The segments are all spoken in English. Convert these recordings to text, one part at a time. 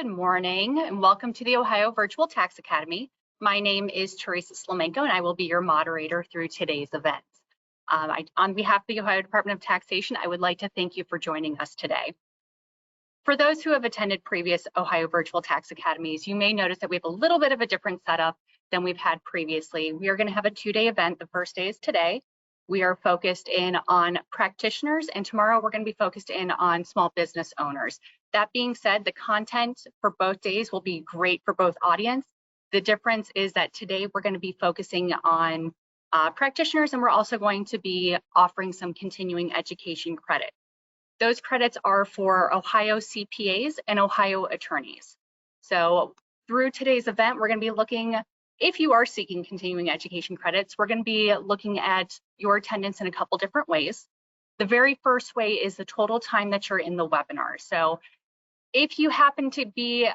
Good morning and welcome to the Ohio Virtual Tax Academy. My name is Teresa Slamenko and I will be your moderator through today's event. On behalf of the Ohio Department of Taxation, I would like to thank you for joining us today. For those who have attended previous Ohio Virtual Tax Academies, you may notice that we have a little bit of a different setup than we've had previously. We are going to have a two-day event. The first day is today. We are focused in on practitioners, and tomorrow we're going to be focused in on small business owners. That being said, the content for both days will be great for both audience. The difference is that today we're going to be focusing on practitioners, and we're also going to be offering some continuing education credit. Those credits are for Ohio CPAs and Ohio attorneys. So through today's event, we're going to be looking, if you are seeking continuing education credits, we're going to be looking at your attendance in a couple different ways. The very first way is the total time that you're in the webinar. So if you happen to be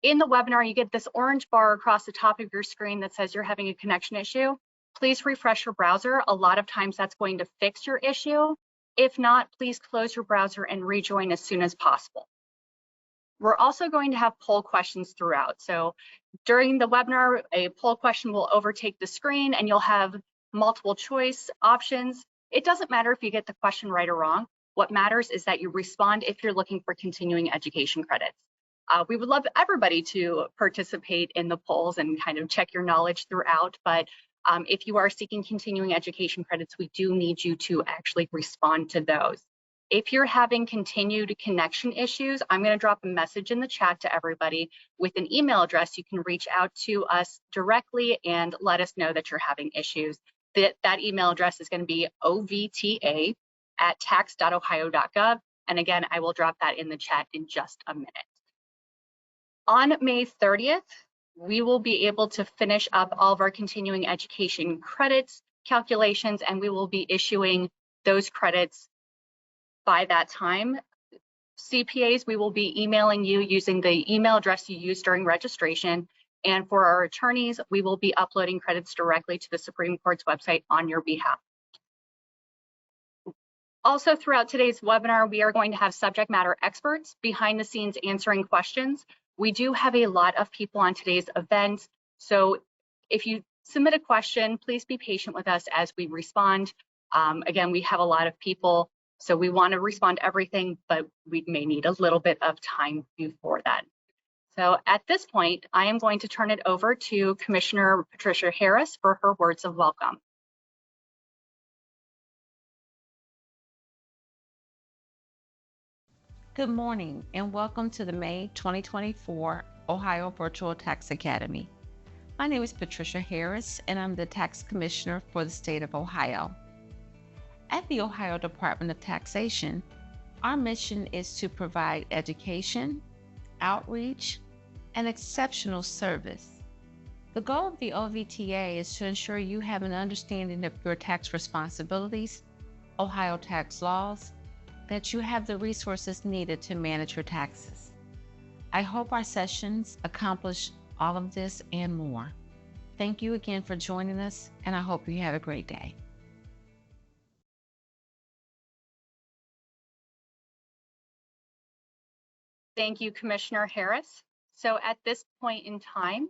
in the webinar, you get this orange bar across the top of your screen that says you're having a connection issue. Please refresh your browser. A lot of times that's going to fix your issue. If not, please close your browser and rejoin as soon as possible. We're also going to have poll questions throughout. So during the webinar, a poll question will overtake the screen and you'll have multiple choice options. It doesn't matter if you get the question right or wrong. What matters is that you respond if you're looking for continuing education credits. We would love everybody to participate in the polls and kind of check your knowledge throughout, but if you are seeking continuing education credits, we do need you to actually respond to those. If you're having continued connection issues, I'm going to drop a message in the chat to everybody with an email address. You can reach out to us directly and let us know that you're having issues. That email address is going to be ovta@tax.ohio.gov. And again, I will drop that in the chat in just a minute. On May 30th, we will be able to finish up all of our continuing education credits calculations, and we will be issuing those credits by that time. CPAs, we will be emailing you using the email address you used during registration. And for our attorneys, we will be uploading credits directly to the Supreme Court's website on your behalf. Also, throughout today's webinar, we are going to have subject matter experts behind the scenes answering questions. We do have a lot of people on today's event, so if you submit a question, please be patient with us as we respond. Again, we have a lot of people, so we want to respond to everything, but we may need a little bit of time before that. So at this point, I am going to turn it over to Commissioner Patricia Harris for her words of welcome. Good morning and welcome to the May 2024 Ohio Virtual Tax Academy. My name is Patricia Harris and I'm the Tax Commissioner for the state of Ohio. At the Ohio Department of Taxation, our mission is to provide education, outreach, and exceptional service. The goal of the OVTA is to ensure you have an understanding of your tax responsibilities, Ohio tax laws, that you have the resources needed to manage your taxes. I hope our sessions accomplish all of this and more. Thank you again for joining us, and I hope you have a great day. Thank you, Commissioner Harris. So at this point in time,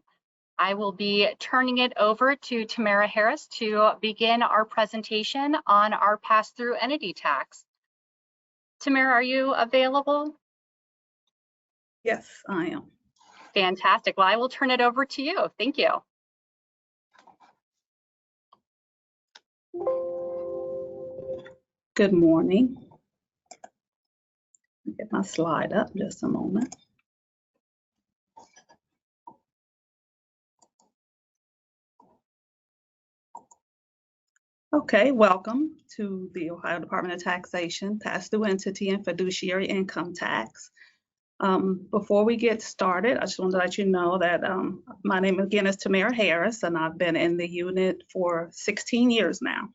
I will be turning it over to Tamara Harris to begin our presentation on our pass-through entity tax. Tamara, are you available? Yes, I am. Fantastic. Well, I will turn it over to you. Thank you. Good morning. Get my slide up just a moment. Okay, welcome to the Ohio Department of Taxation, Pass-Through Entity and Fiduciary Income Tax. Before we get started, I just want to let you know that my name again is Tamara Harris, and I've been in the unit for 16 years now.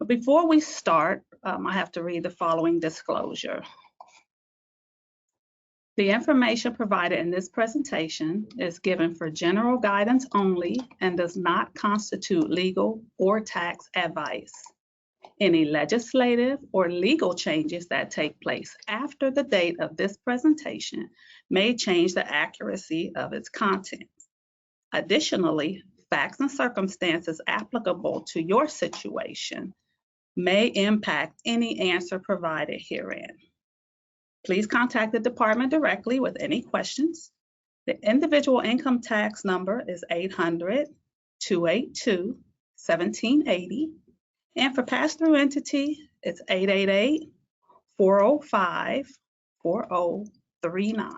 But before we start, I have to read the following disclosure. The information provided in this presentation is given for general guidance only and does not constitute legal or tax advice. Any legislative or legal changes that take place after the date of this presentation may change the accuracy of its content. Additionally, facts and circumstances applicable to your situation may impact any answer provided herein. Please contact the department directly with any questions. The individual income tax number is 800-282-1780. And for pass-through entity, it's 888-405-4039.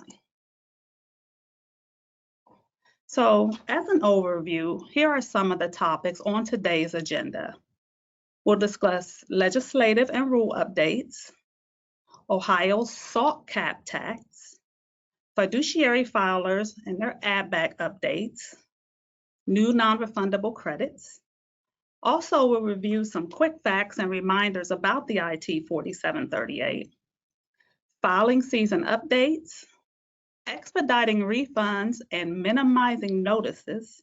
So as an overview, here are some of the topics on today's agenda. We'll discuss legislative and rule updates, Ohio's SALT cap tax, fiduciary filers and their add-back updates, new non-refundable credits. Also, we'll review some quick facts and reminders about the IT 4738, filing season updates, expediting refunds and minimizing notices.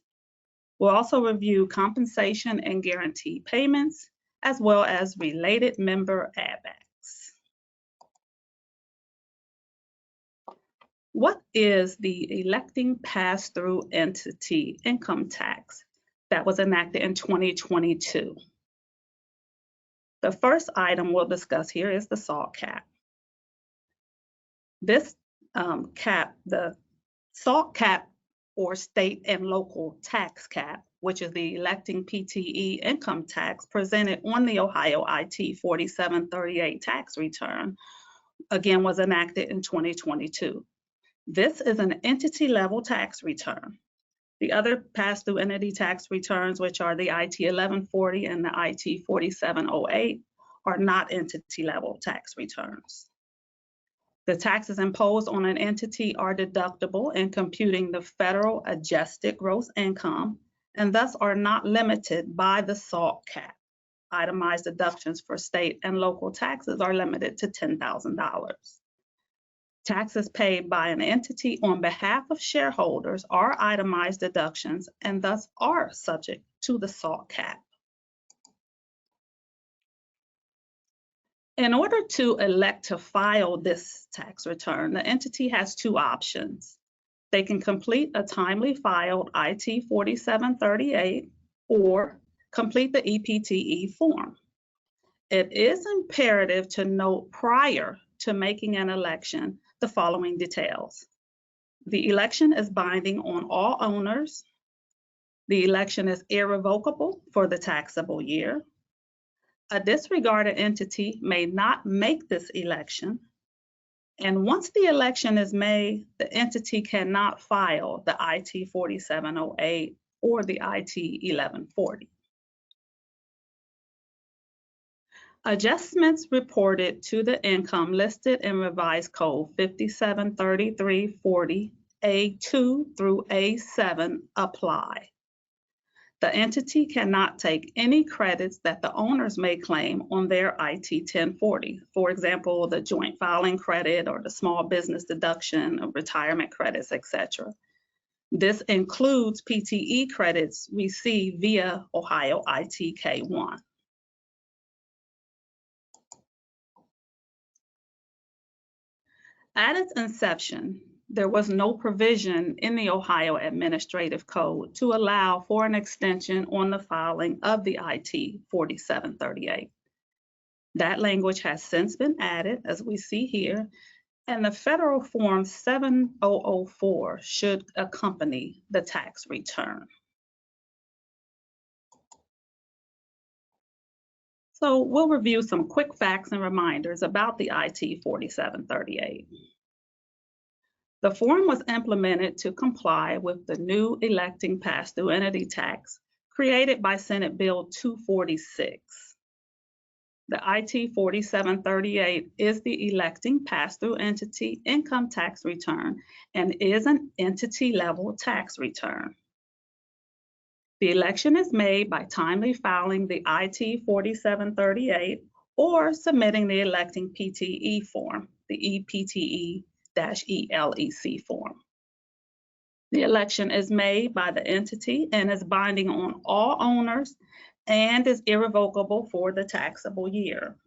We'll also review compensation and guaranteed payments, as well as related member add-backs. What is the electing pass-through entity income tax that was enacted in 2022? The first item we'll discuss here is the SALT cap. This cap, the SALT cap, or state and local tax cap, which is the electing PTE income tax presented on the Ohio IT 4738 tax return, again was enacted in 2022. This is an entity level tax return. The other pass-through entity tax returns, which are the IT 1140 and the IT 4708, are not entity level tax returns. The taxes imposed on an entity are deductible in computing the federal adjusted gross income and thus are not limited by the SALT cap. Itemized deductions for state and local taxes are limited to $10,000. Taxes paid by an entity on behalf of shareholders are itemized deductions and thus are subject to the SALT cap. In order to elect to file this tax return, the entity has two options. They can complete a timely filed IT 4738 or complete the EPTE form. It is imperative to note prior to making an election the following details. The election is binding on all owners. The election is irrevocable for the taxable year. A disregarded entity may not make this election. And once the election is made, the entity cannot file the IT 4708 or the IT 1140. Adjustments reported to the income listed in Revised Code 573340 A2 through A7 apply. The entity cannot take any credits that the owners may claim on their IT 1040. For example, the joint filing credit or the small business deduction of retirement credits, etc. This includes PTE credits received via Ohio ITK 1. At its inception, there was no provision in the Ohio Administrative Code to allow for an extension on the filing of the IT 4738. That language has since been added, as we see here, and the Federal Form 7004 should accompany the tax return. So we'll review some quick facts and reminders about the IT 4738. The form was implemented to comply with the new electing pass-through entity tax created by Senate Bill 246. The IT 4738 is the electing pass-through entity income tax return and is an entity-level tax return. The election is made by timely filing the IT 4738 or submitting the electing PTE form, the EPTE-ELEC form. The election is made by the entity and is binding on all owners and is irrevocable for the taxable year.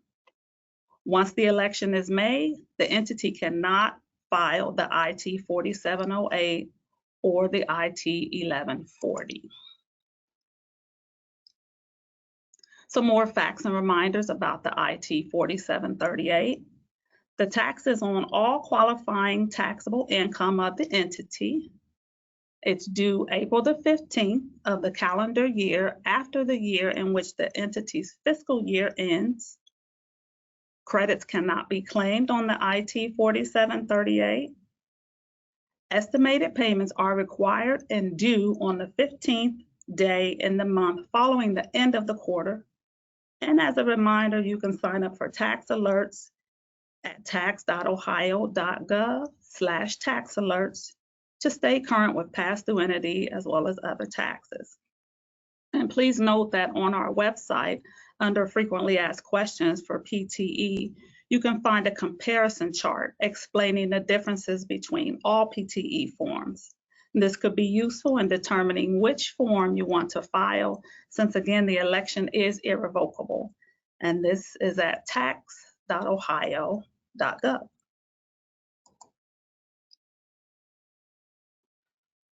Once the election is made, the entity cannot file the IT 4708 or the IT 1140. Some more facts and reminders about the IT 4738. The tax is on all qualifying taxable income of the entity. It's due April the 15th of the calendar year after the year in which the entity's fiscal year ends. Credits cannot be claimed on the IT 4738. Estimated payments are required and due on the 15th day in the month following the end of the quarter. And as a reminder, you can sign up for tax alerts at tax.ohio.gov/tax alerts to stay current with past due entity as well as other taxes. And please note that on our website, under frequently asked questions for PTE, you can find a comparison chart explaining the differences between all PTE forms. This could be useful in determining which form you want to file, since again, the election is irrevocable. And this is at tax.ohio.gov.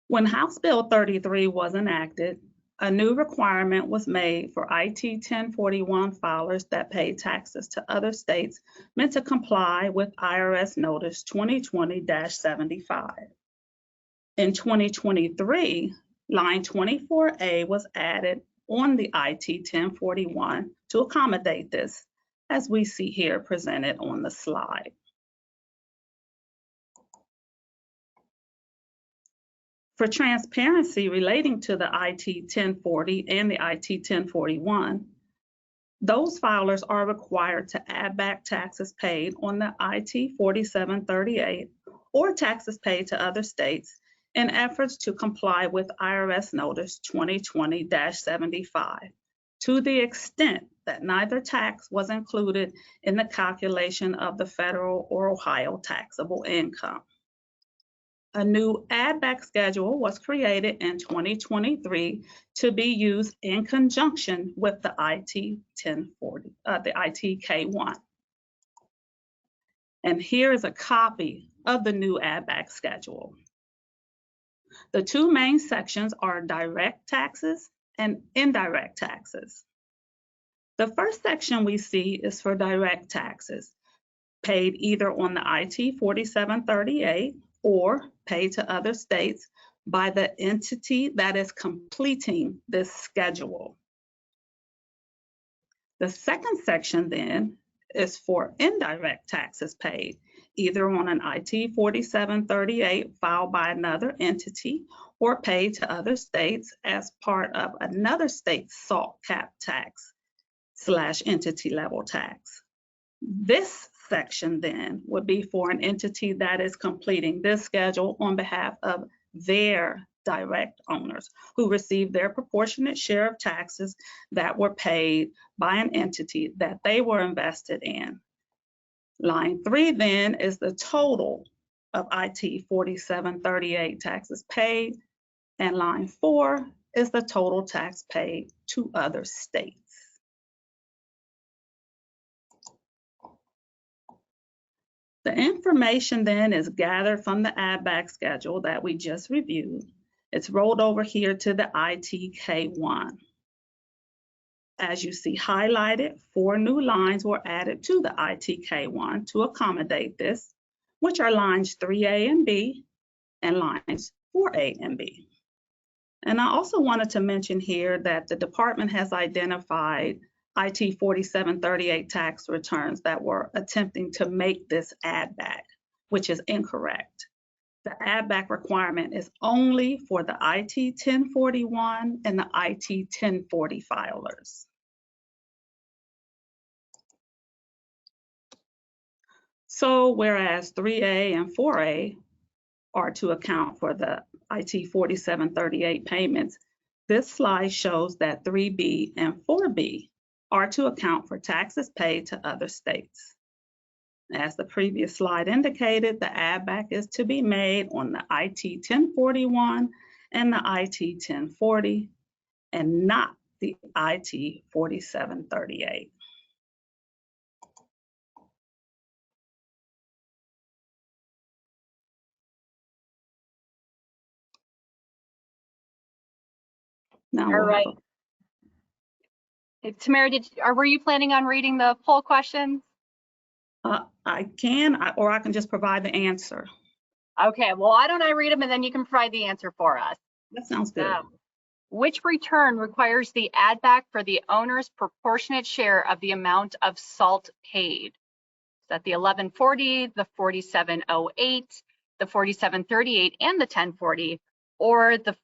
When House Bill 33 was enacted, a new requirement was made for IT 1041 filers that pay taxes to other states meant to comply with IRS Notice 2020-75. In 2023, line 24A was added on the IT 1041 to accommodate this, as we see here presented on the slide. For transparency relating to the IT 1040 and the IT 1041, those filers are required to add back taxes paid on the IT 4738 or taxes paid to other states in efforts to comply with IRS Notice 2020-75 to the extent that neither tax was included in the calculation of the federal or Ohio taxable income. A new add-back schedule was created in 2023 to be used in conjunction with the IT 1040, the IT K1. And here is a copy of the new add-back schedule. The two main sections are direct taxes and indirect taxes. The first section we see is for direct taxes, paid either on the IT 4738 or paid to other states by the entity that is completing this schedule. The second section then is for indirect taxes paid, either on an IT 4738 filed by another entity or paid to other states as part of another state's SALT cap tax / entity level tax. This section then would be for an entity that is completing this schedule on behalf of their direct owners who receive their proportionate share of taxes that were paid by an entity that they were invested in. Line 3 then is the total of IT 4738 taxes paid, and line 4 is the total tax paid to other states. The information then is gathered from the add-back schedule that we just reviewed. It's rolled over here to the IT K1. As you see highlighted, 4 new lines were added to the IT K1 to accommodate this, which are lines 3A and B and lines 4A and B. And I also wanted to mention here that the department has identified IT 4738 tax returns that were attempting to make this add back, which is incorrect. The add back requirement is only for the IT 1041 and the IT 1040 filers. So whereas 3A and 4A are to account for the IT 4738 payments, this slide shows that 3B and 4B are to account for taxes paid to other states. As the previous slide indicated, the add back is to be made on the IT 1041 and the IT 1040 and not the IT 4738. Now All we'll have right. Tamara, were you planning on reading the poll questions? I can, or I can just provide the answer. Okay, well, why don't I read them and then you can provide the answer for us. That sounds good. Which return requires the add back for the owner's proportionate share of the amount of SALT paid? Is that the 1140, the 4708, the 4738, and the 1040, or the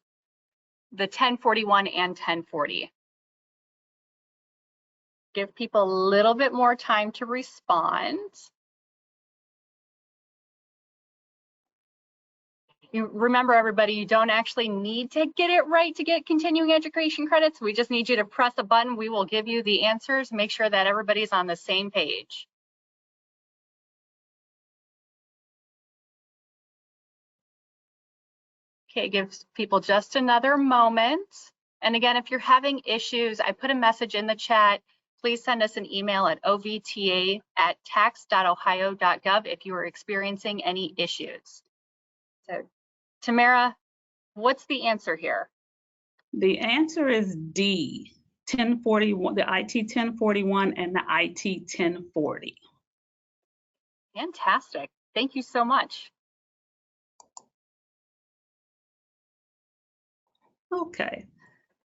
1041 and 1040? Give people a little bit more time to respond. You remember, everybody, you don't actually need to get it right to get continuing education credits. We just need you to press a button. We will give you the answers. Make sure that everybody's on the same page. Okay, gives people just another moment. And again, if you're having issues, I put a message in the chat. Please send us an email at ovta@tax.ohio.gov if you are experiencing any issues. So, Tamara, what's the answer here? The answer is D, 1041, the IT 1041 and the IT 1040. Fantastic. Thank you so much. Okay,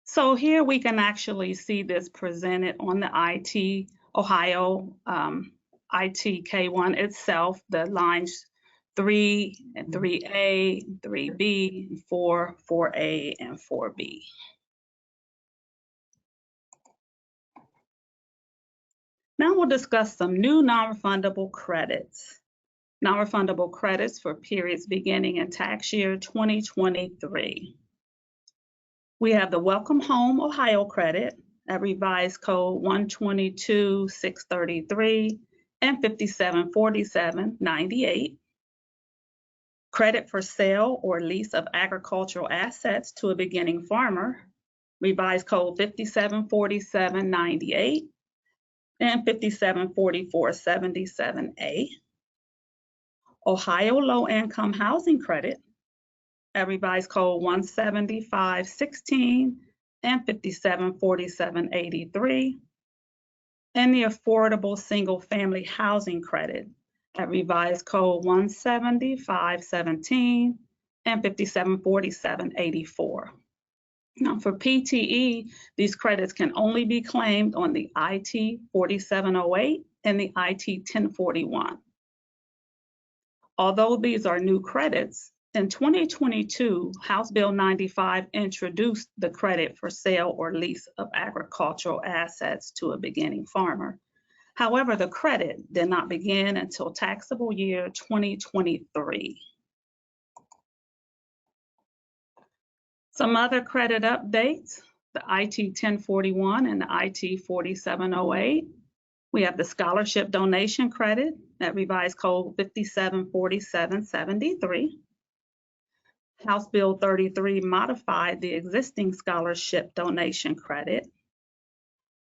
so here we can actually see this presented on the IT Ohio IT K1 itself, the lines 3 and 3A, 3B, 4, 4A, and 4B. Now we'll discuss some new non-refundable credits. Non-refundable credits for periods beginning in tax year 2023. We have the Welcome Home Ohio credit at revised code 122-633 and 5747-98. Credit for sale or lease of agricultural assets to a beginning farmer, revised code 5747-98 and 5744-77A. Ohio Low Income Housing Credit at revised code 175-16 and 5747-83, and the Affordable Single Family Housing Credit at revised code 175-17 and 5747-84. Now for PTE, these credits can only be claimed on the IT 4708 and the IT 1041. Although these are new credits, in 2022, House Bill 95 introduced the credit for sale or lease of agricultural assets to a beginning farmer. However, the credit did not begin until taxable year 2023. Some other credit updates, the IT 1041 and the IT 4708. We have the scholarship donation credit at revised code 5747-73. House Bill 33 modified the existing scholarship donation credit.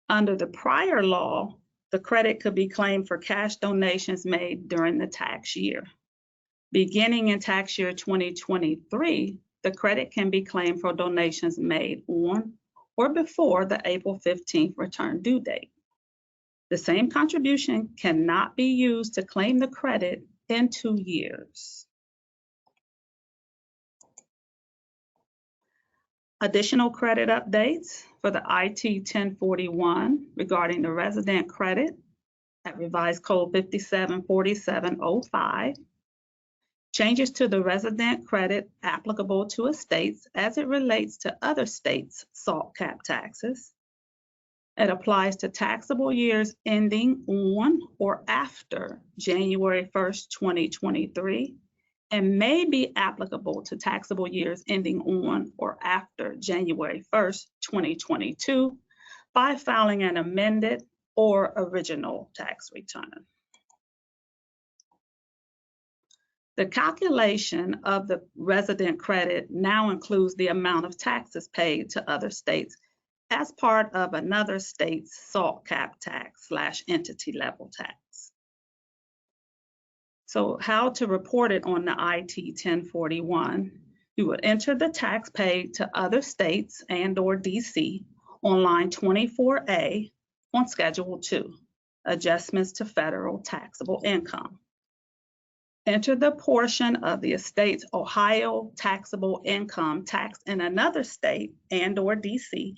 Under the prior law, the credit could be claimed for cash donations made during the tax year. Beginning in tax year 2023, the credit can be claimed for donations made on or before the April 15th return due date. The same contribution cannot be used to claim the credit in 2 years. Additional credit updates for the IT 1041 regarding the resident credit at revised code 5747-05. Changes to the resident credit applicable to estates as it relates to other states' SALT cap taxes. It applies to taxable years ending on or after January 1st, 2023, and may be applicable to taxable years ending on or after January 1st, 2022 by filing an amended or original tax return. The calculation of the resident credit now includes the amount of taxes paid to other states as part of another state's SALT cap tax / entity level tax. So how to report it on the IT 1041. You would enter the tax paid to other states and/or DC on line 24A on Schedule 2, Adjustments to Federal Taxable Income. Enter the portion of the estate's Ohio taxable income taxed in another state and/or DC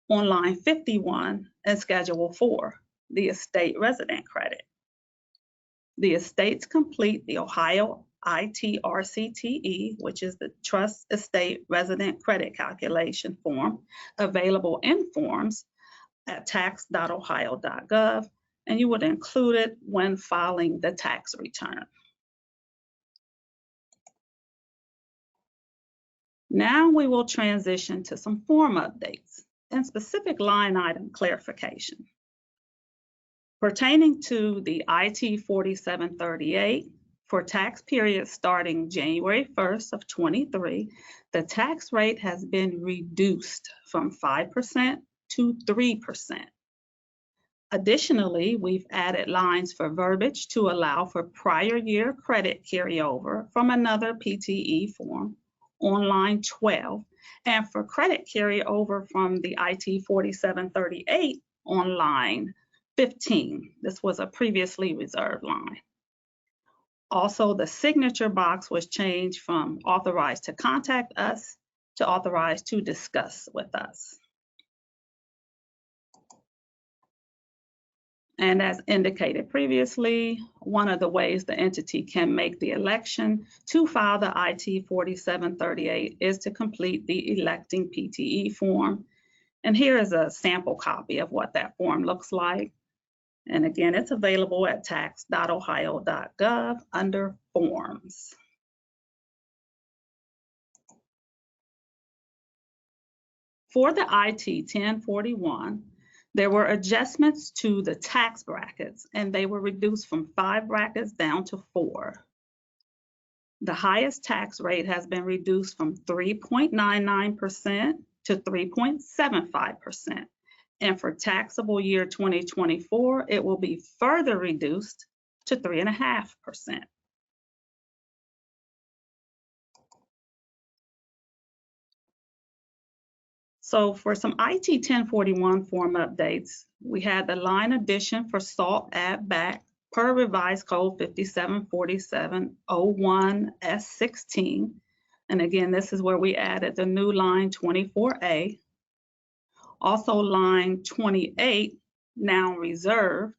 on line 51 and Schedule 4, the estate resident credit. The estates complete the Ohio ITRCTE, which is the Trust Estate Resident Credit Calculation form, available in forms at tax.ohio.gov, and you would include it when filing the tax return. Now we will transition to some form updates and specific line item clarification. Pertaining to the IT 4738, for tax periods starting January 1st of 23, the tax rate has been reduced from 5% to 3%. Additionally, we've added lines for verbiage to allow for prior year credit carryover from another PTE form on line 12, and for credit carryover from the IT 4738 on line 15. This was a previously reserved line. Also, the signature box was changed from authorized to contact us to authorized to discuss with us. And as indicated previously, one of the ways the entity can make the election to file the IT 4738 is to complete the electing PTE form. And here is a sample copy of what that form looks like. And again, it's available at tax.ohio.gov under Forms. For the IT 1041, there were adjustments to the tax brackets, and they were reduced from 5 brackets down to 4. The highest tax rate has been reduced from 3.99% to 3.75%. And for taxable year 2024, it will be further reduced to 3.5%. So for some IT 1041 form updates, we had the line addition for SALT add back per revised code 574701S16. And again, this is where we added the new line 24A. Also line 28, now reserved,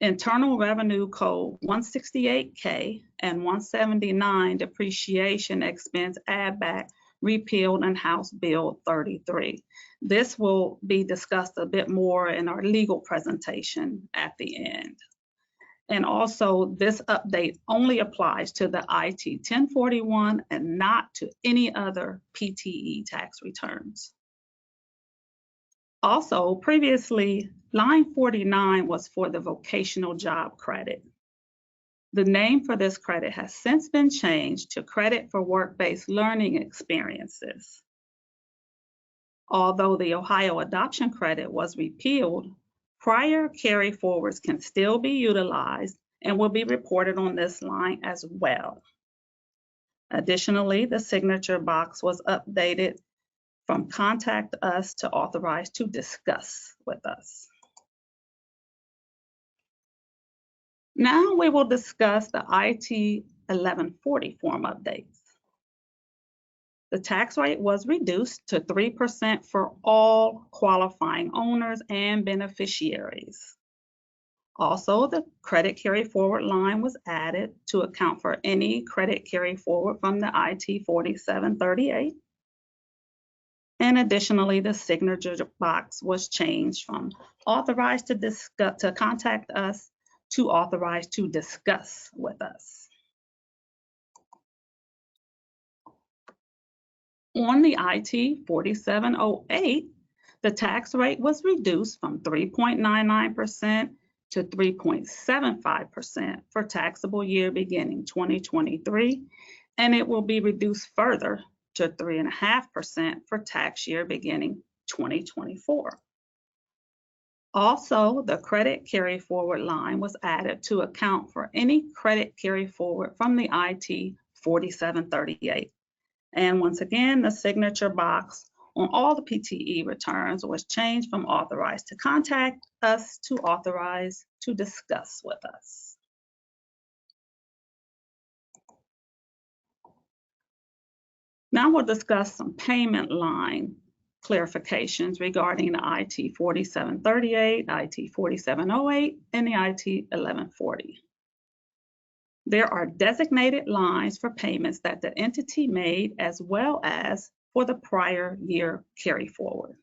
Internal Revenue Code 168K and 179 depreciation expense add back repealed in House Bill 33. This will be discussed a bit more in our legal presentation at the end. And also, this update only applies to the IT 1041 and not to any other PTE tax returns. Also, previously, line 49 was for the vocational job credit. The name for this credit has since been changed to Credit for Work-Based Learning Experiences. Although the Ohio Adoption Credit was repealed, prior carry forwards can still be utilized and will be reported on this line as well. Additionally, the signature box was updated from contact us to authorize to discuss with us. Now we will discuss the IT 1140 form updates. The tax rate was reduced to 3% for all qualifying owners and beneficiaries. Also, the credit carry forward line was added to account for any credit carry forward from the IT 4738. And additionally, the signature box was changed from authorized to discuss to contact us to authorized to discuss with us. On the IT 4708, the tax rate was reduced from 3.99% to 3.75% for taxable year beginning 2023, and it will be reduced further to 3.5% for tax year beginning 2024. Also, the credit carry forward line was added to account for any credit carry forward from the IT 4738. And once again, the signature box on all the PTE returns was changed from authorized to contact us to authorized to discuss with us. Now we'll discuss some payment line clarifications regarding the IT 4738, IT 4708, and the IT 1140. There are designated lines for payments that the entity made as well as for the prior year carry forward.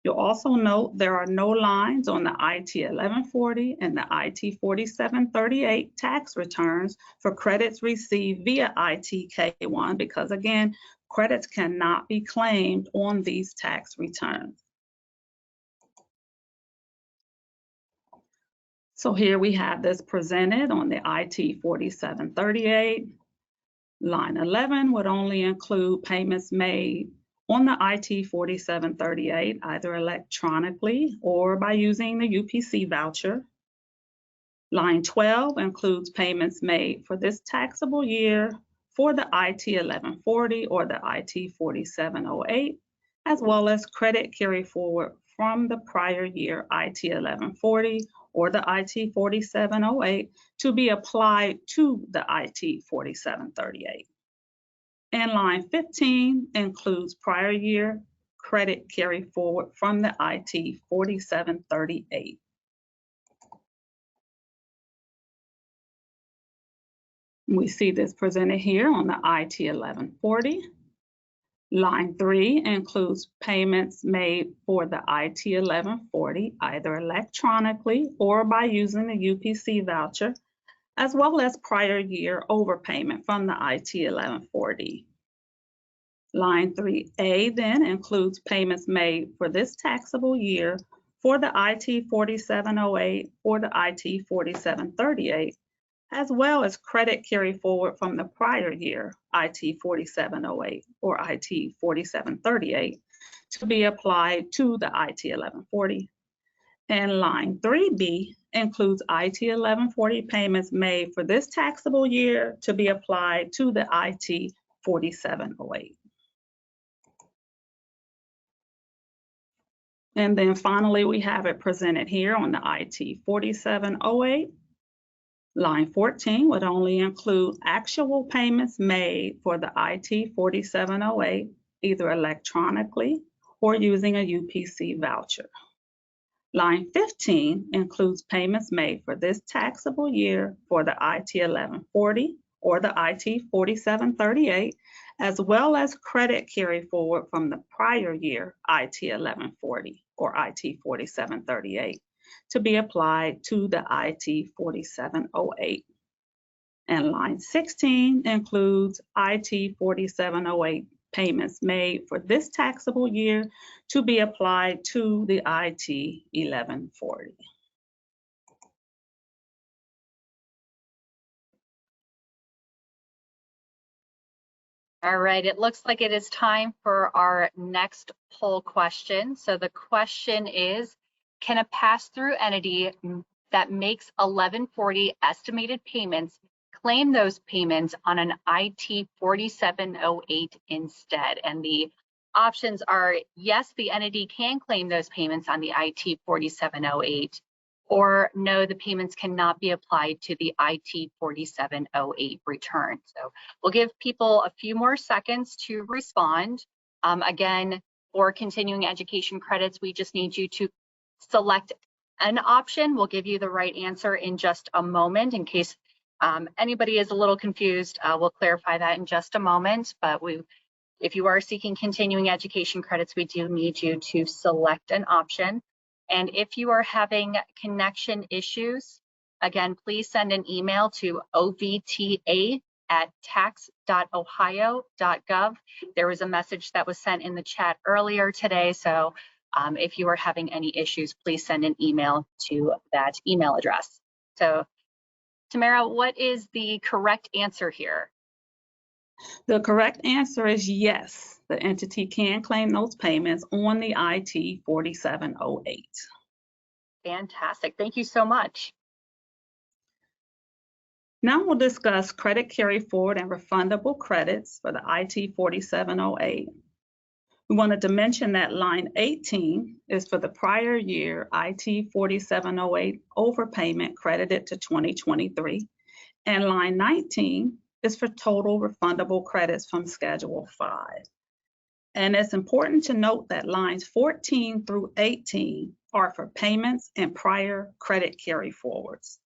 You'll also note there are no lines on the IT 1140 and the IT 4738 tax returns for credits received via ITK1 because, again, credits cannot be claimed on these tax returns. So here we have this presented on the IT 4738. Line 11 would only include payments made on the IT 4738, either electronically or by using the UPC voucher. Line 12 includes payments made for this taxable year for the IT 1140 or the IT 4708, as well as credit carry forward from the prior year IT 1140 or the IT 4708 to be applied to the IT 4738. And line 15 includes prior year credit carry forward from the IT 4738. We see this presented here on the IT 1140. Line 3 includes payments made for the IT 1140, either electronically or by using the UPC voucher, as well as prior year overpayment from the IT 1140. Line 3A then includes payments made for this taxable year for the IT 4708 or the IT 4738, as well as credit carry forward from the prior year IT 4708 or IT 4738 to be applied to the IT 1140. And line 3B includes IT 1140 payments made for this taxable year to be applied to the IT 4708. And then finally, we have it presented here on the IT 4708. Line 14 would only include actual payments made for the IT 4708, either electronically or using a UPC voucher. Line 15 includes payments made for this taxable year for the IT 1140 or the IT 4738, as well as credit carry forward from the prior year IT 1140 or IT 4738 to be applied to the IT 4708. And line 16 includes IT 4708 payments made for this taxable year to be applied to the IT 1140. All right, it looks like it is time for our next poll question. So the question is, can a pass-through entity that makes 1140 estimated payments claim those payments on an IT 4708 instead? And the options are yes, the entity can claim those payments on the IT 4708, or no, the payments cannot be applied to the IT 4708 return. So we'll give people a few more seconds to respond. Again, for continuing education credits, we just need you to select an option. We'll give you the right answer in just a moment. In case anybody is a little confused, we'll clarify that in just a moment. But if you are seeking continuing education credits, we do need you to select an option. And if you are having connection issues, again, please send an email to ovta@tax.ohio.gov. There was a message that was sent in the chat earlier today. So if you are having any issues, please send an email to that email address. So Tamara, what is the correct answer here? The correct answer is yes. The entity can claim those payments on the IT 4708. Fantastic. Thank you so much. Now we'll discuss credit carry forward and refundable credits for the IT 4708. We wanted to mention that line 18 is for the prior year IT 4708 overpayment credited to 2023, and line 19 is for total refundable credits from Schedule 5. And it's important to note that lines 14 through 18 are for payments and prior credit carry forwards.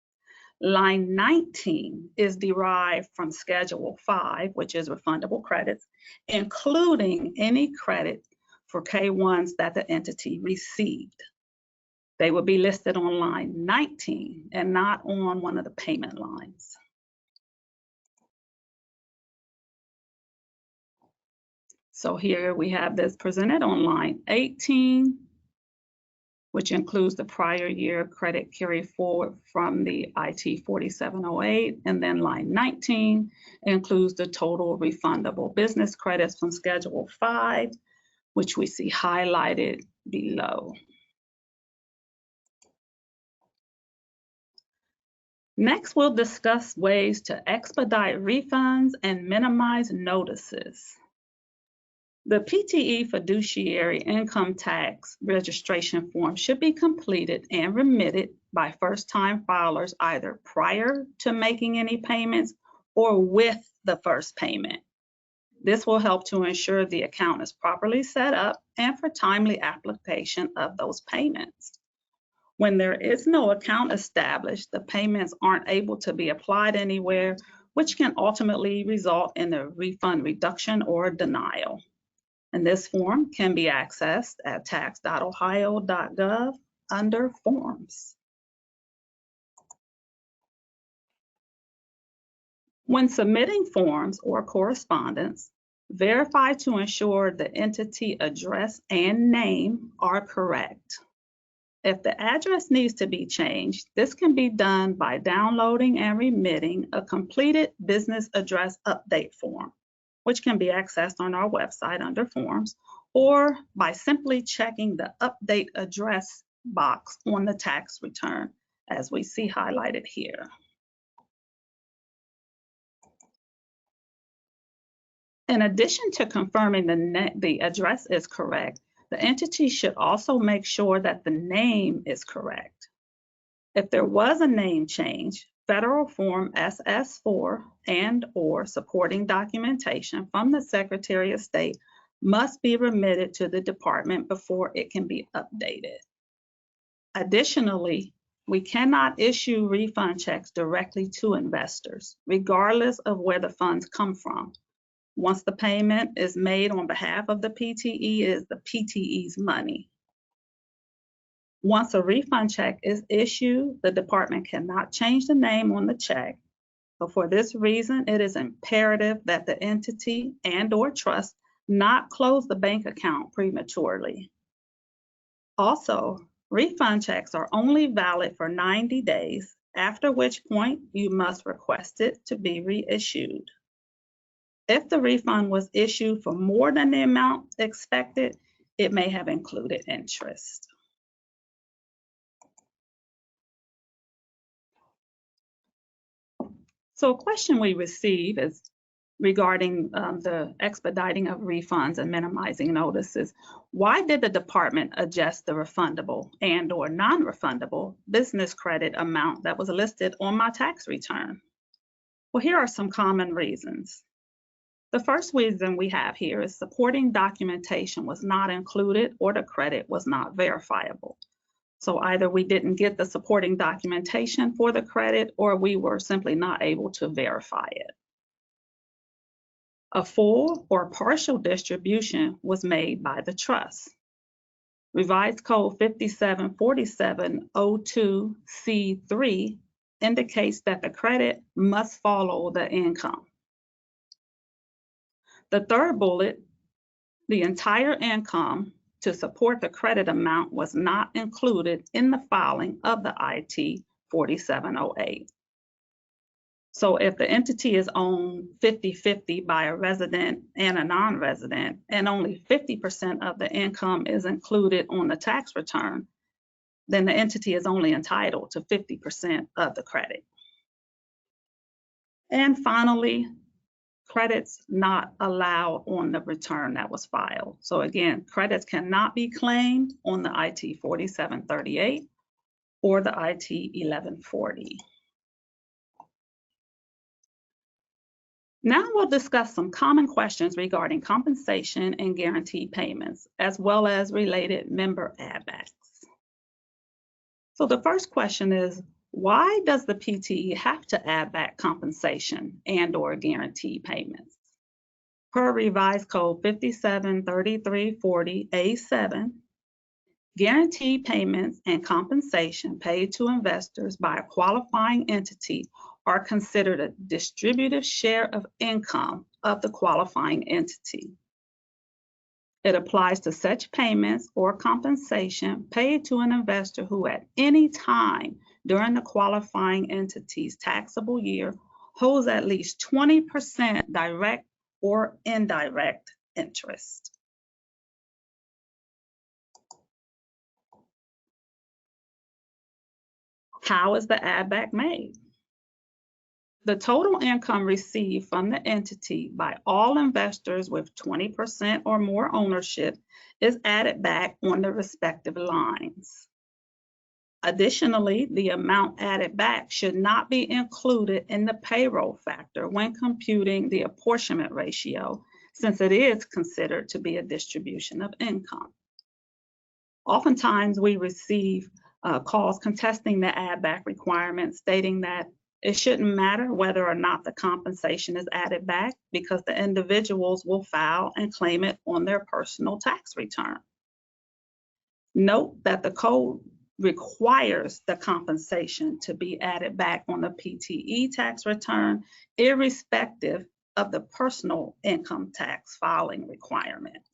Line 19 is derived from Schedule 5, which is refundable credits, including any credit for K1s that the entity received. They will be listed on line 19 and not on one of the payment lines. So here we have this presented on line 18, which includes the prior year credit carry forward from the IT 4708, and then line 19 includes the total refundable business credits from Schedule 5, which we see highlighted below. Next, we'll discuss ways to expedite refunds and minimize notices. The PTE fiduciary income tax registration form should be completed and remitted by first-time filers either prior to making any payments or with the first payment. This will help to ensure the account is properly set up and for timely application of those payments. When there is no account established, the payments aren't able to be applied anywhere, which can ultimately result in a refund reduction or denial. And this form can be accessed at tax.ohio.gov under Forms. When submitting forms or correspondence, verify to ensure the entity address and name are correct. If the address needs to be changed, this can be done by downloading and remitting a completed business address update form, which can be accessed on our website under Forms, or by simply checking the update address box on the tax return, as we see highlighted here. In addition to confirming the address is correct, the entity should also make sure that the name is correct. If there was a name change, Federal Form SS4 and/or supporting documentation from the Secretary of State must be remitted to the department before it can be updated. Additionally, we cannot issue refund checks directly to investors, regardless of where the funds come from. Once the payment is made on behalf of the PTE, it is the PTE's money. Once a refund check is issued, the department cannot change the name on the check. But for this reason, it is imperative that the entity and/or trust not close the bank account prematurely. Also, refund checks are only valid for 90 days, after which point you must request it to be reissued. If the refund was issued for more than the amount expected, it may have included interest. So a question we receive is regarding the expediting of refunds and minimizing notices. Why did the department adjust the refundable and/or non-refundable business credit amount that was listed on my tax return? Well, here are some common reasons. The first reason we have here is supporting documentation was not included or the credit was not verifiable. So either we didn't get the supporting documentation for the credit or we were simply not able to verify it. A full or partial distribution was made by the trust. Revised Code 574702C3 indicates that the credit must follow the income. The third bullet, the entire income to support the credit amount was not included in the filing of the IT 4708. So if the entity is owned 50-50 by a resident and a non-resident, and only 50% of the income is included on the tax return, then the entity is only entitled to 50% of the credit. And finally, credits not allowed on the return that was filed. So again, credits cannot be claimed on the IT 4738 or the IT 1140. Now we'll discuss some common questions regarding compensation and guaranteed payments, as well as related member add-backs. So the first question is, why does the PTE have to add back compensation and/or guaranteed payments? Per Revised Code 573340A7, guaranteed payments and compensation paid to investors by a qualifying entity are considered a distributive share of income of the qualifying entity. It applies to such payments or compensation paid to an investor who at any time during the qualifying entity's taxable year holds at least 20% direct or indirect interest. How is the add back made? The total income received from the entity by all investors with 20% or more ownership is added back on the respective lines. Additionally, the amount added back should not be included in the payroll factor when computing the apportionment ratio, since it is considered to be a distribution of income. Oftentimes, we receive calls contesting the add back requirement, stating that it shouldn't matter whether or not the compensation is added back because the individuals will file and claim it on their personal tax return. Note that the code requires the compensation to be added back on the PTE tax return, irrespective of the personal income tax filing requirement.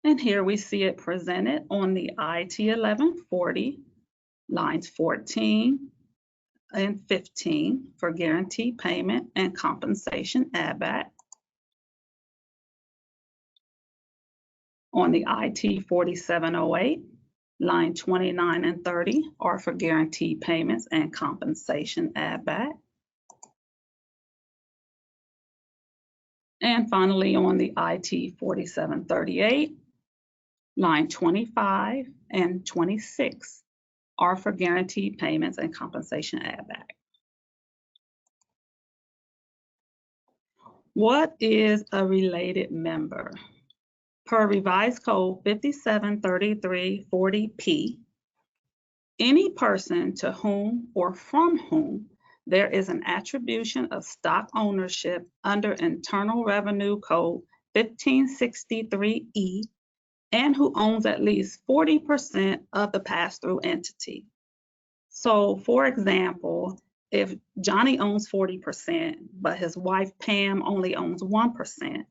And here we see it presented on the IT 1140, lines 14 and 15 for guaranteed payment and compensation add back. On the IT 4708, line 29 and 30 are for guaranteed payments and compensation add back. And finally, on the IT 4738, line 25 and 26 are for guaranteed payments and compensation add back. What is a related member? Per Revised Code 573340P, any person to whom or from whom there is an attribution of stock ownership under Internal Revenue Code 1563E and who owns at least 40% of the pass-through entity. So for example, if Johnny owns 40%, but his wife Pam only owns 1%,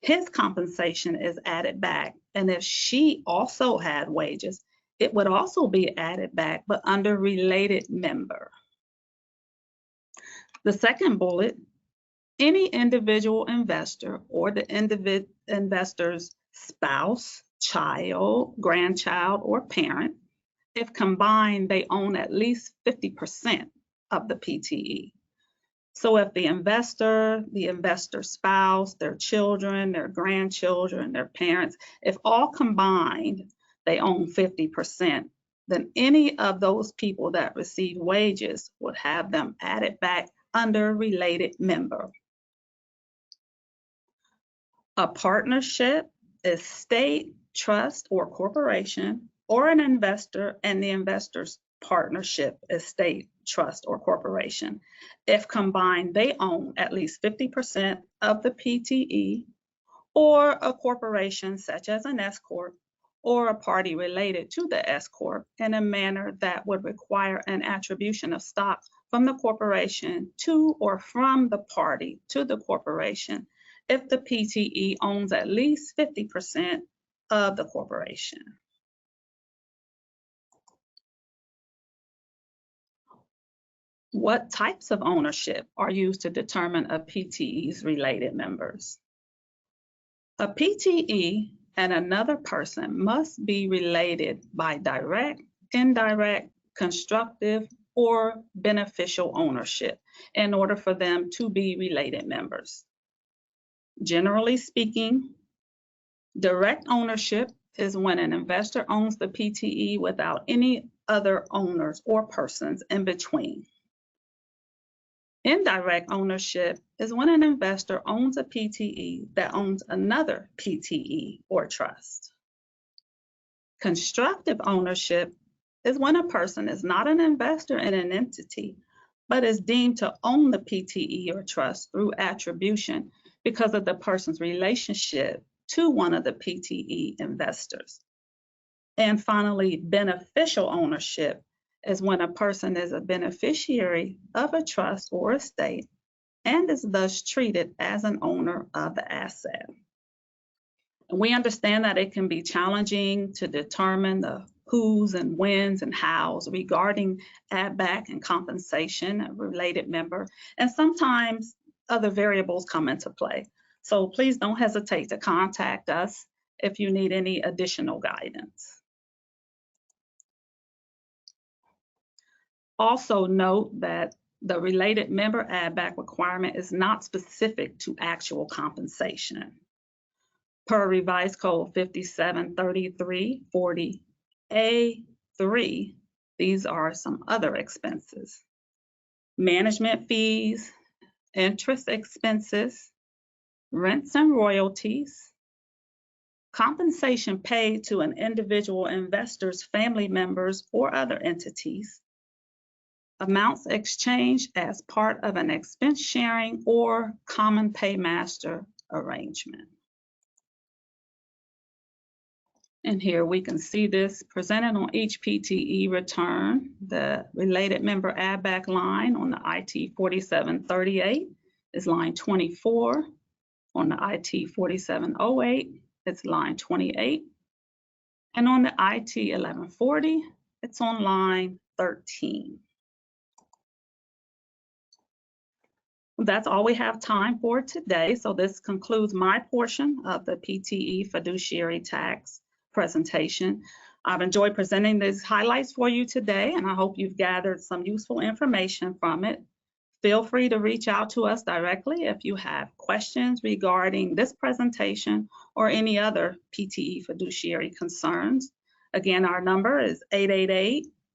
his compensation is added back. And if she also had wages, it would also be added back, but under related member. The second bullet, any individual investor or the investor's spouse, child, grandchild, or parent, if combined, they own at least 50% of the PTE. So if the investor's spouse, their children, their grandchildren, their parents, if all combined, they own 50%, then any of those people that receive wages would have them added back under related member. A partnership, estate, trust, or corporation, or an investor and the investor's partnership, estate, trust, or corporation. If combined, they own at least 50% of the PTE, or a corporation such as an S Corp, or a party related to the S Corp in a manner that would require an attribution of stock from the corporation to or from the party to the corporation if the PTE owns at least 50% of the corporation. What types of ownership are used to determine a PTE's related members? A PTE and another person must be related by direct, indirect, constructive, or beneficial ownership in order for them to be related members. Generally speaking, direct ownership is when an investor owns the PTE without any other owners or persons in between. Indirect ownership is when an investor owns a PTE that owns another PTE or trust. Constructive ownership is when a person is not an investor in an entity, but is deemed to own the PTE or trust through attribution because of the person's relationship to one of the PTE investors. And finally, beneficial ownership is when a person is a beneficiary of a trust or estate and is thus treated as an owner of the asset. And we understand that it can be challenging to determine the who's and when's and how's regarding add back and compensation of a related member, and sometimes other variables come into play. So please don't hesitate to contact us if you need any additional guidance. Also note that the related member add back requirement is not specific to actual compensation. Per revised code 573340A3, these are some other expenses: management fees, interest expenses, rents and royalties, compensation paid to an individual investor's family members or other entities, amounts exchanged as part of an expense sharing or common paymaster arrangement. And here we can see this presented on each PTE return. The related member add back line on the IT 4738 is line 24. On the IT 4708, it's line 28. And on the IT 1140, it's on line 13. That's all we have time for today. So this concludes my portion of the PTE fiduciary tax presentation. I've enjoyed presenting these highlights for you today, and I hope you've gathered some useful information from it. Feel free to reach out to us directly if you have questions regarding this presentation or any other PTE fiduciary concerns. Again, our number is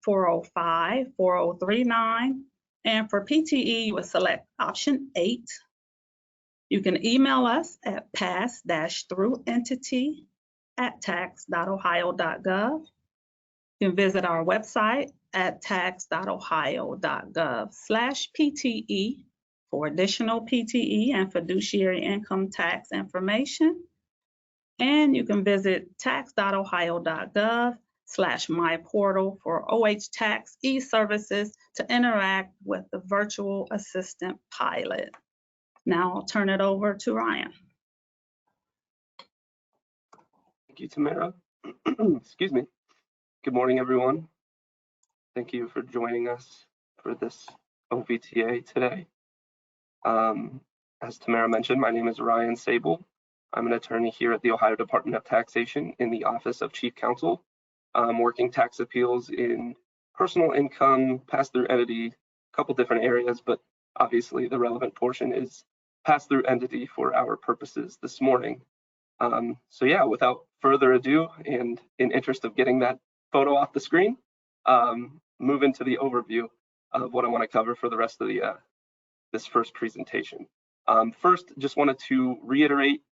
888-405-4039. And for PTE, you would select option 8. You can email us at pass-through-entity@tax.ohio.gov. You can visit our website at tax.ohio.gov/PTE for additional PTE and fiduciary income tax information. And you can visit tax.ohio.gov/myportal for OH Tax e-services to interact with the virtual assistant pilot. Now I'll turn it over to Ryan. Thank you, Tamara. Excuse me. Good morning, everyone. Thank you for joining us for this OVTA today. As Tamara mentioned, my name is Ryan Sable. I'm an attorney here at the Ohio Department of Taxation in the Office of Chief Counsel, working tax appeals in personal income, pass-through entity, a couple different areas, but obviously the relevant portion is pass-through entity for our purposes this morning. So yeah, without further ado, and in interest of getting that photo off the screen, move into the overview of what I want to cover for the rest of the this first presentation. First, just wanted to reiterate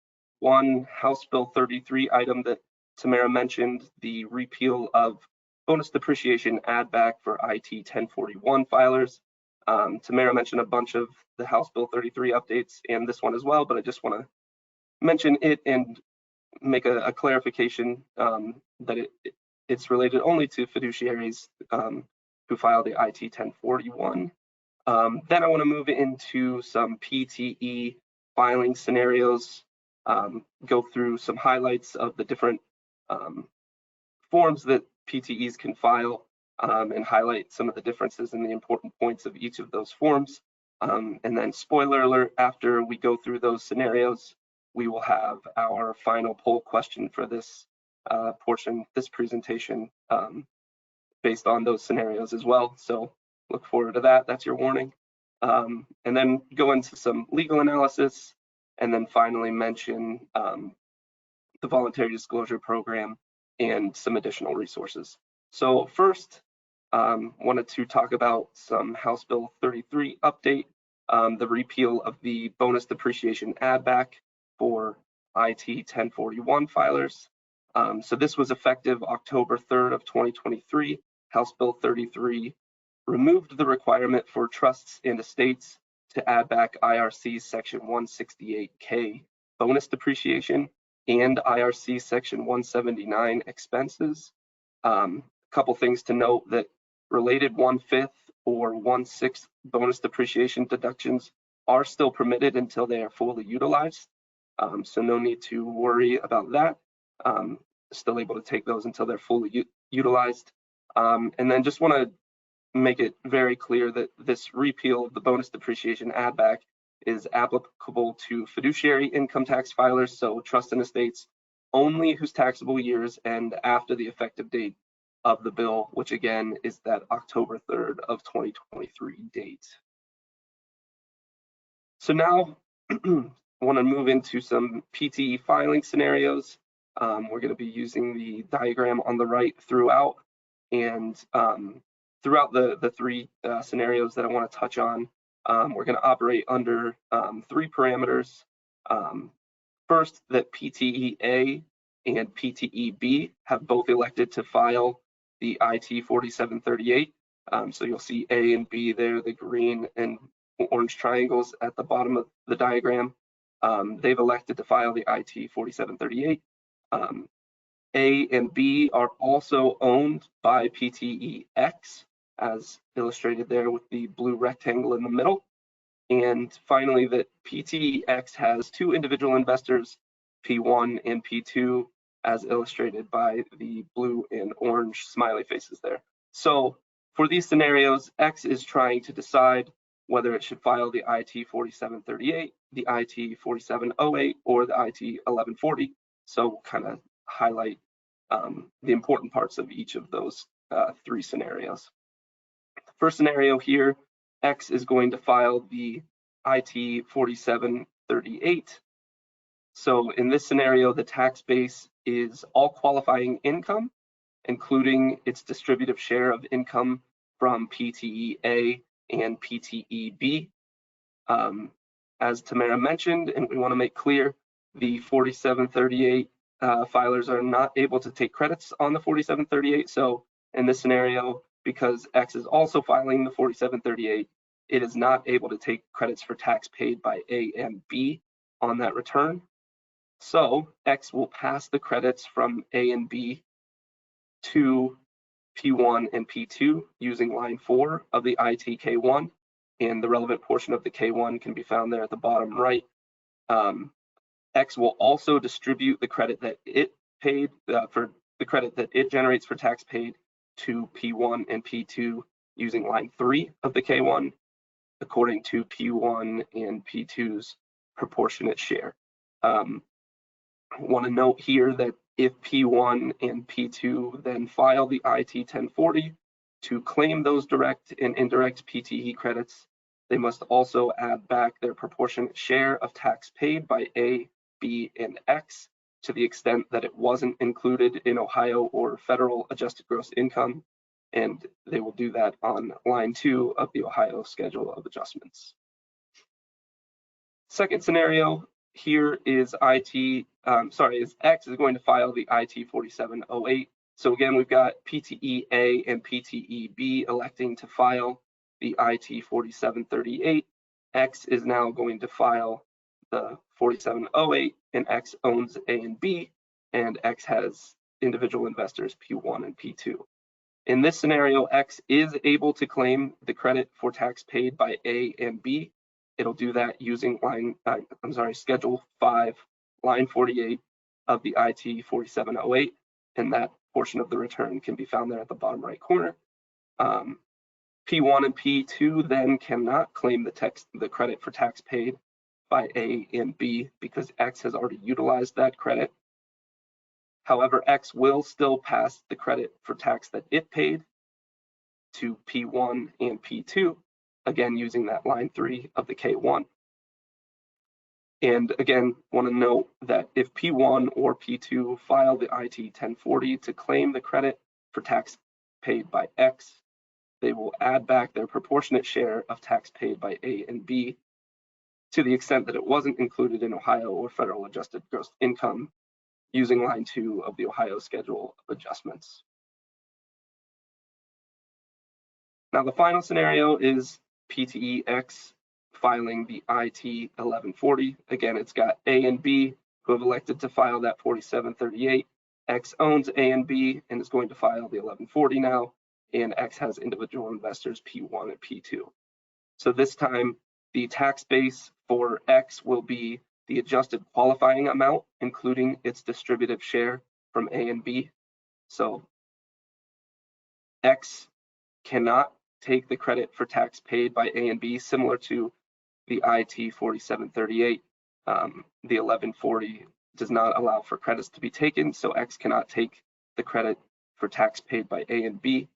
one House Bill 33 item that Tamara mentioned, the repeal of bonus depreciation add back for IT 1041 filers. Tamara mentioned a bunch of the House Bill 33 updates and this one as well, but I just want to mention it and make a clarification that it's related only to fiduciaries who file the IT 1041. Then I want to move into some PTE filing scenarios, go through some highlights of the different forms that PTEs can file, and highlight some of the differences and the important points of each of those forms. And then, spoiler alert, after we go through those scenarios, we will have our final poll question for this portion, this presentation, based on those scenarios as well. So look forward to that. That's your warning. And then go into some legal analysis, and then finally mention the voluntary disclosure program and some additional resources. So first, wanted to talk about some House Bill 33 update, the repeal of the bonus depreciation add back for IT 1041 filers. So this was effective October 3rd of 2023. House Bill 33 removed the requirement for trusts and estates to add back IRC Section 168K bonus depreciation and IRC Section 179 expenses. Couple things to note: that related 1/5 or 1/6 bonus depreciation deductions are still permitted until they are fully utilized. So no need to worry about that. Still able to take those until they're fully utilized. And then just want to make it very clear that this repeal of the bonus depreciation add back is applicable to fiduciary income tax filers, so trust and estates only whose taxable years end after the effective date of the bill, which again is that October 3rd of 2023 date. So now I want to move into some PTE filing scenarios. We're going to be using the diagram on the right throughout, and throughout the three scenarios that I want to touch on, we're going to operate under three parameters. First, that PTE-A and PTE-B have both elected to file the IT 4738. So you'll see A and B there, the green and orange triangles at the bottom of the diagram. They've elected to file the IT 4738. A and B are also owned by PTE-X, as illustrated there with the blue rectangle in the middle. And finally, that PTE-X has two individual investors, P1 and P2, as illustrated by the blue and orange smiley faces there. So for these scenarios, X is trying to decide whether it should file the IT 4738, the IT 4708, or the IT 1140. So we'll kind of highlight the important parts of each of those three scenarios. First scenario here, X is going to file the IT 4738. So in this scenario, the tax base is all qualifying income, including its distributive share of income from PTE-A and PTE-B. As Tamara mentioned, and we want to make clear, the 4738 filers are not able to take credits on the 4738. So in this scenario, because X is also filing the 4738, it is not able to take credits for tax paid by A and B on that return. So X will pass the credits from A and B to P1 and P2 using line 4 of the ITK1, and the relevant portion of the K1 can be found there at the bottom right. X will also distribute the credit that it paid for the credit that it generates for tax paid to P1 and P2 using line 3 of the K1, according to P1 and P2's proportionate share. I want to note here that if P1 and P2 then file the IT 1040 to claim those direct and indirect PTE credits, they must also add back their proportionate share of tax paid by A, B, and X to the extent that it wasn't included in Ohio or federal adjusted gross income, and they will do that on line 2 of the Ohio schedule of adjustments. Second scenario here is X is going to file the IT 4708. So again, we've got PTE-A and PTE-B electing to file the IT 4738. X is now going to file the 4708, and X owns A and B, and X has individual investors P1 and P2. In this scenario, X is able to claim the credit for tax paid by A and B. It'll do that using Schedule 5, line 48 of the IT 4708, and that portion of the return can be found there at the bottom right corner. P1 and P2 then cannot claim the credit for tax paid by A and B because X has already utilized that credit. However, X will still pass the credit for tax that it paid to P1 and P2, again using that line 3 of the K1. And again, want to note that if P1 or P2 file the IT 1040 to claim the credit for tax paid by X, they will add back their proportionate share of tax paid by A and B to the extent that it wasn't included in Ohio or federal adjusted gross income using line 2 of the Ohio schedule of adjustments. Now the final scenario is PTE X filing the IT 1140. Again, it's got A and B who have elected to file that 4738. X owns A and B and is going to file the 1140 now, and X has individual investors P1 and P2. So this time, the tax base for X will be the adjusted qualifying amount, including its distributive share from A and B. So X cannot take the credit for tax paid by A and B, similar to the IT 4738. The 1140 does not allow for credits to be taken, so X cannot take the credit for tax paid by A and B.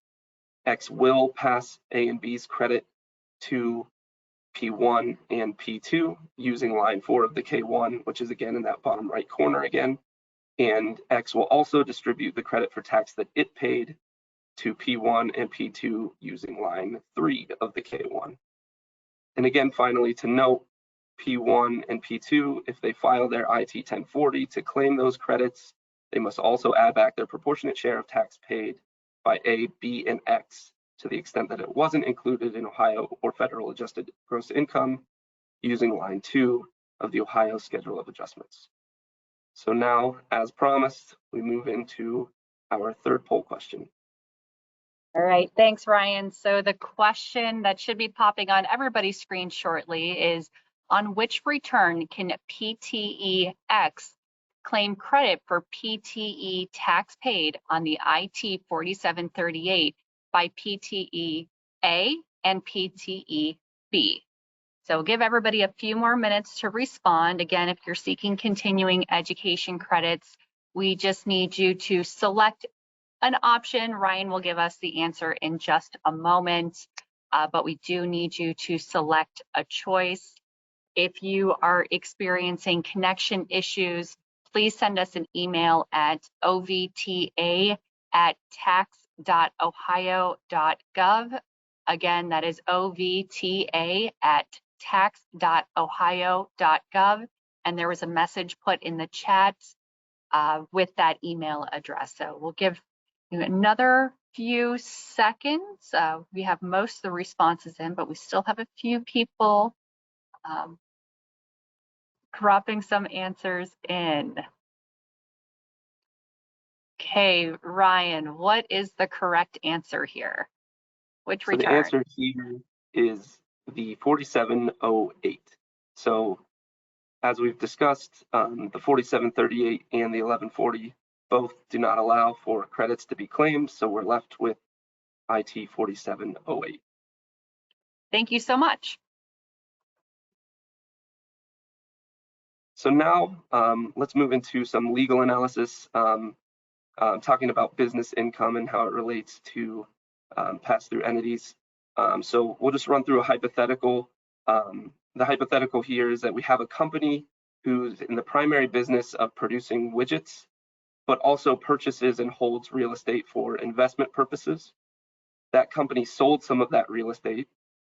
X will pass A and B's credit to P1 and P2 using line 4 of the K1, which is again in that bottom right corner again. And X will also distribute the credit for tax that it paid to P1 and P2 using line 3 of the K1. And again, finally, to note, P1 and P2, if they file their IT 1040 to claim those credits, they must also add back their proportionate share of tax paid by A, B, and X to the extent that it wasn't included in Ohio or federal adjusted gross income using line 2 of the Ohio schedule of adjustments. So now, as promised, we move into our third poll question. All right, thanks, Ryan. So the question that should be popping on everybody's screen shortly is, on which return can PTE-X claim credit for PTE tax paid on the IT 4738 by PTE-A and PTE-B? So we'll give everybody a few more minutes to respond. Again, if you're seeking continuing education credits, we just need you to select an option. Ryan will give us the answer in just a moment, but we do need you to select a choice. If you are experiencing connection issues, please send us an email at ovta@tax.ohio.gov. Again, that is ovta@tax.ohio.gov. And there was a message put in the chat with that email address. So we'll give you another few seconds. We have most of the responses in, but we still have a few people dropping some answers in. Okay, Ryan, what is the correct answer here? Which return? The answer here is the 4708. So as we've discussed, the 4738 and the 1140 both do not allow for credits to be claimed, so we're left with IT 4708. Thank you so much. So now let's move into some legal analysis, talking about business income and how it relates to pass-through entities. So we'll just run through a hypothetical. The hypothetical here is that we have a company who's in the primary business of producing widgets, but also purchases and holds real estate for investment purposes. That company sold some of that real estate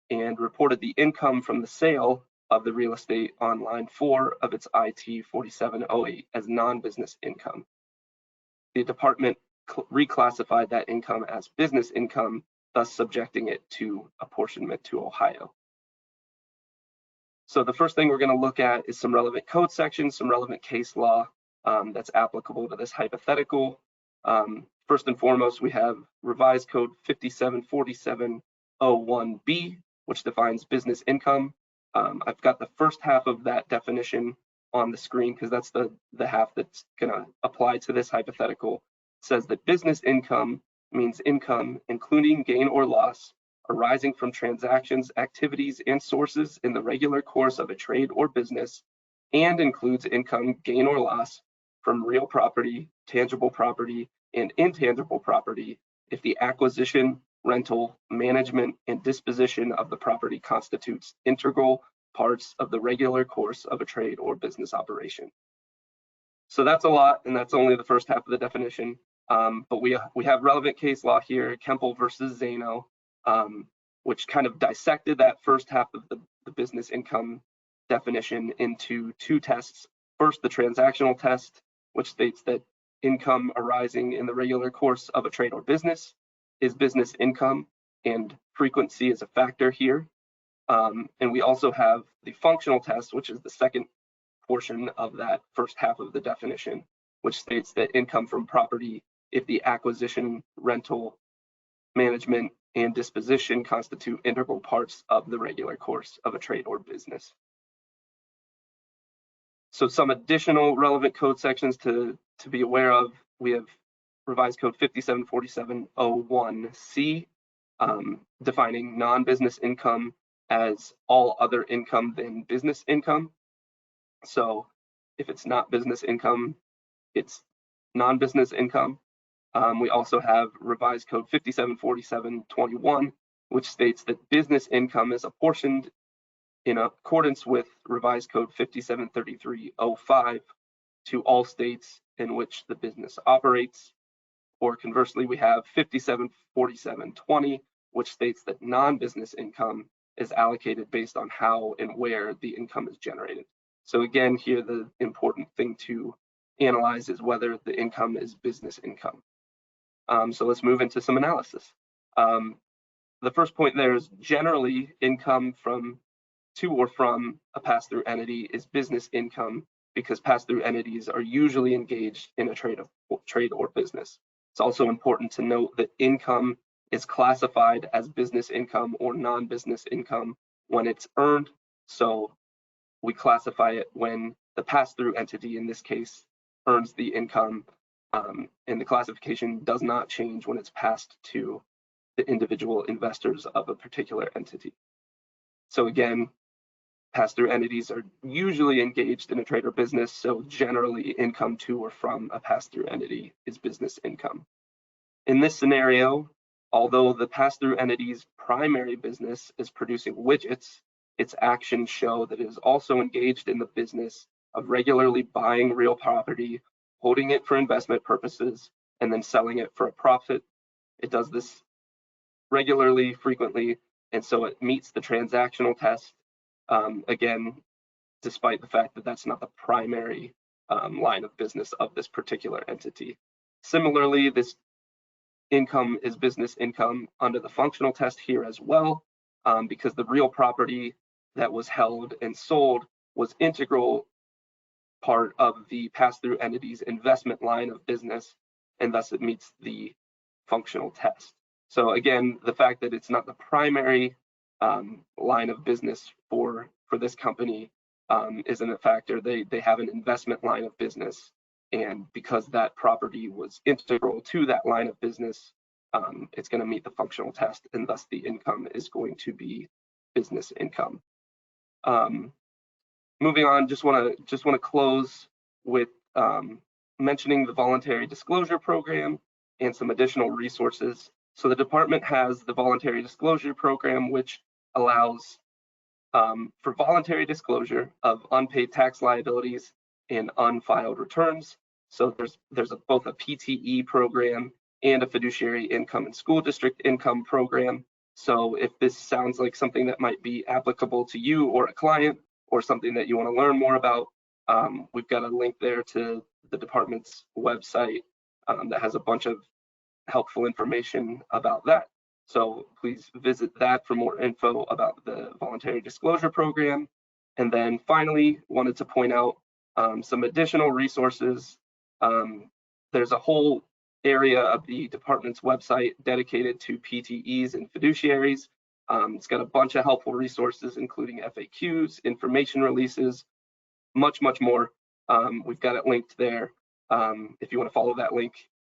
and reported the income from the sale of the real estate on line 4 of its IT 4708 as non-business income. The department reclassified that income as business income, thus subjecting it to apportionment to Ohio. So the first thing we're going to look at is some relevant code sections, some relevant case law that's applicable to this hypothetical. First and foremost, we have revised code 574701B, which defines business income. I've got the first half of that definition on the screen because that's the half that's going to apply to this hypothetical. It says that business income means income, including gain or loss, arising from transactions, activities, and sources in the regular course of a trade or business, and includes income, gain or loss from real property, tangible property, and intangible property if the acquisition rental, management, and disposition of the property constitutes integral parts of the regular course of a trade or business operation. So that's a lot, and that's only the first half of the definition. But we have relevant case law here, Kemple versus Zano, which kind of dissected that first half of the business income definition into two tests. First, the transactional test, which states that income arising in the regular course of a trade or business is business income, and frequency is a factor here. And we also have the functional test, which is the second portion of that first half of the definition, which states that income from property, if the acquisition, rental, management, and disposition constitute integral parts of the regular course of a trade or business. So some additional relevant code sections to be aware of, we have revised code 574701C, defining non-business income as all other income than business income. So if it's not business income, it's non-business income. We also have revised code 574721, which states that business income is apportioned in accordance with revised code 573305 to all states in which the business operates. Or conversely, we have 574720, which states that non-business income is allocated based on how and where the income is generated. So again, here the important thing to analyze is whether the income is business income. So let's move into some analysis. The first point there is generally income from to or from a pass-through entity is business income because pass-through entities are usually engaged in a trade or business. It's also important to note that income is classified as business income or non-business income when it's earned. So we classify it when the pass-through entity, in this case, earns the income, and the classification does not change when it's passed to the individual investors of a particular entity. So again, pass-through entities are usually engaged in a trade or business, so generally income to or from a pass-through entity is business income. In this scenario, although the pass-through entity's primary business is producing widgets, its actions show that it is also engaged in the business of regularly buying real property, holding it for investment purposes, and then selling it for a profit. It does this regularly, frequently, and so it meets the transactional test. Again, despite the fact that that's not the primary line of business of this particular entity. Similarly, this income is business income under the functional test here as well, because the real property that was held and sold was integral part of the pass-through entity's investment line of business, and thus it meets the functional test. So again, the fact that it's not the primary line of business for this company isn't a factor. They have an investment line of business, and because that property was integral to that line of business, it's going to meet the functional test, and thus the income is going to be business income. Moving on, just want to close with mentioning the voluntary disclosure program and some additional resources. So the department has the voluntary disclosure program, which allows for voluntary disclosure of unpaid tax liabilities and unfiled returns. So there's both a PTE program and a fiduciary income and school district income program. So if this sounds like something that might be applicable to you or a client or something that you want to learn more about, we've got a link there to the department's website that has a bunch of helpful information about that. So please visit that for more info about the voluntary disclosure program. And then finally, wanted to point out some additional resources. There's a whole area of the department's website dedicated to PTEs and fiduciaries. It's got a bunch of helpful resources, including FAQs, information releases, much more. We've got it linked there. If you want to follow that link,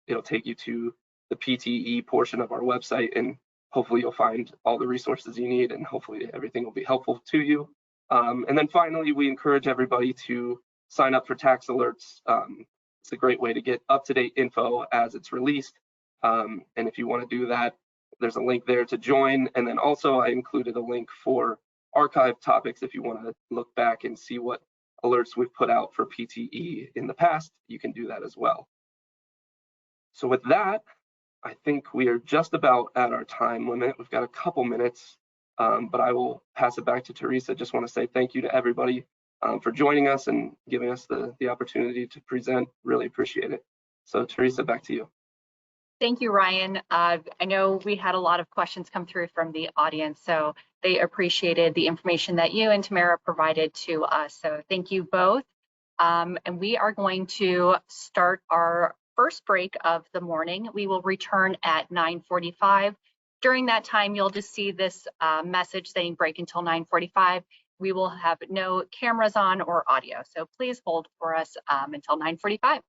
it'll take you to the PTE portion of our website, and hopefully you'll find all the resources you need, and hopefully everything will be helpful to you. And then finally, we encourage everybody to sign up for tax alerts. It's a great way to get up-to-date info as it's released. And if you want to do that, there's a link there to join. And then also I included a link for archive topics if you want to look back and see what alerts we've put out for PTE in the past. You can do that as well. So with that, I think we are just about at our time limit. We've got a couple minutes, but I will pass it back to Teresa. Just want to say thank you to everybody for joining us and giving us the opportunity to present. Really appreciate it. So Teresa, back to you. Thank you, Ryan. I know we had a lot of questions come through from the audience, so they appreciated the information that you and Tamara provided to us. So thank you both. And we are going to start our first break of the morning. We will return at 9:45. During that time, you'll just see this message saying break until 9:45. We will have no cameras on or audio, so please hold for us until 9:45.